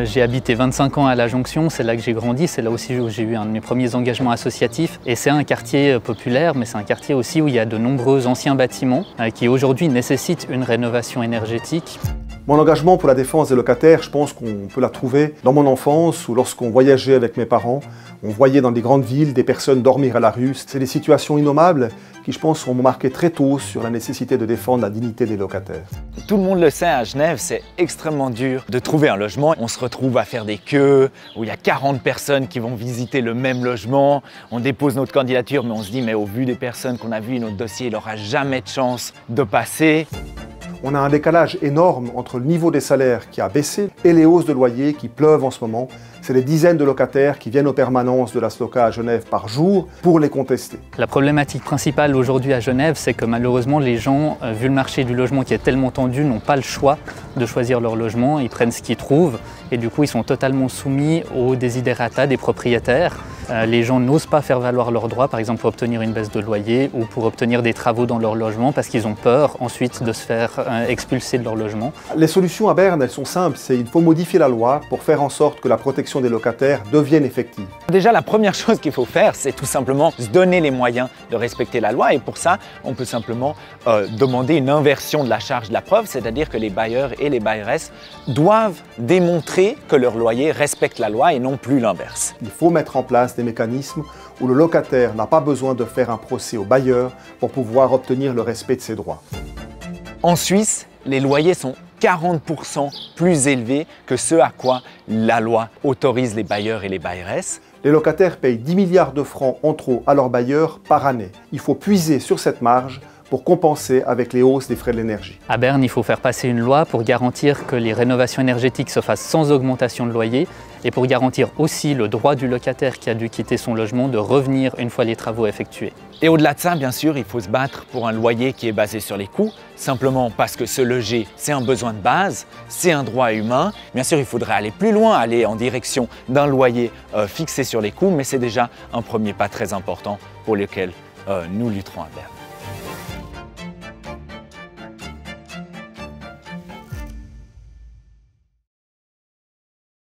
J'ai habité 25 ans à La Jonction, c'est là que j'ai grandi, c'est là aussi où j'ai eu un de mes premiers engagements associatifs. Et c'est un quartier populaire, mais c'est un quartier aussi où il y a de nombreux anciens bâtiments qui aujourd'hui nécessitent une rénovation énergétique. Mon engagement pour la défense des locataires, je pense qu'on peut la trouver dans mon enfance ou lorsqu'on voyageait avec mes parents. On voyait dans les grandes villes des personnes dormir à la rue. C'est des situations innommables qui, je pense, m'ont marqué très tôt sur la nécessité de défendre la dignité des locataires. Tout le monde le sait, à Genève, c'est extrêmement dur de trouver un logement. On se retrouve à faire des queues où il y a 40 personnes qui vont visiter le même logement. On dépose notre candidature, mais on se dit, mais au vu des personnes qu'on a vues, notre dossier, il n'aura jamais de chance de passer. On a un décalage énorme entre le niveau des salaires qui a baissé et les hausses de loyers qui pleuvent en ce moment. C'est des dizaines de locataires qui viennent aux permanences de la SLOCA à Genève par jour pour les contester. La problématique principale aujourd'hui à Genève, c'est que malheureusement les gens, vu le marché du logement qui est tellement tendu, n'ont pas le choix de choisir leur logement. Ils prennent ce qu'ils trouvent et du coup ils sont totalement soumis aux desiderata des propriétaires. Les gens n'osent pas faire valoir leurs droits, par exemple pour obtenir une baisse de loyer ou pour obtenir des travaux dans leur logement parce qu'ils ont peur ensuite de se faire expulser de leur logement. Les solutions à Berne, elles sont simples. Il faut modifier la loi pour faire en sorte que la protection des locataires devienne effective. Déjà, la première chose qu'il faut faire, c'est tout simplement se donner les moyens de respecter la loi. Et pour ça, on peut simplement demander une inversion de la charge de la preuve, c'est-à-dire que les bailleurs et les bailleresses doivent démontrer que leur loyer respecte la loi et non plus l'inverse. Il faut mettre en place des mécanismes où le locataire n'a pas besoin de faire un procès au bailleur pour pouvoir obtenir le respect de ses droits. En Suisse, les loyers sont 40% plus élevés que ce à quoi la loi autorise les bailleurs et les bailleresses. Les locataires payent 10 milliards de francs en trop à leurs bailleurs par année. Il faut puiser sur cette marge pour compenser avec les hausses des frais de l'énergie. À Berne, il faut faire passer une loi pour garantir que les rénovations énergétiques se fassent sans augmentation de loyer et pour garantir aussi le droit du locataire qui a dû quitter son logement de revenir une fois les travaux effectués. Et au-delà de ça, bien sûr, il faut se battre pour un loyer qui est basé sur les coûts, simplement parce que se loger, c'est un besoin de base, c'est un droit humain. Bien sûr, il faudrait aller plus loin, aller en direction d'un loyer fixé sur les coûts, mais c'est déjà un premier pas très important pour lequel nous lutterons à Berne.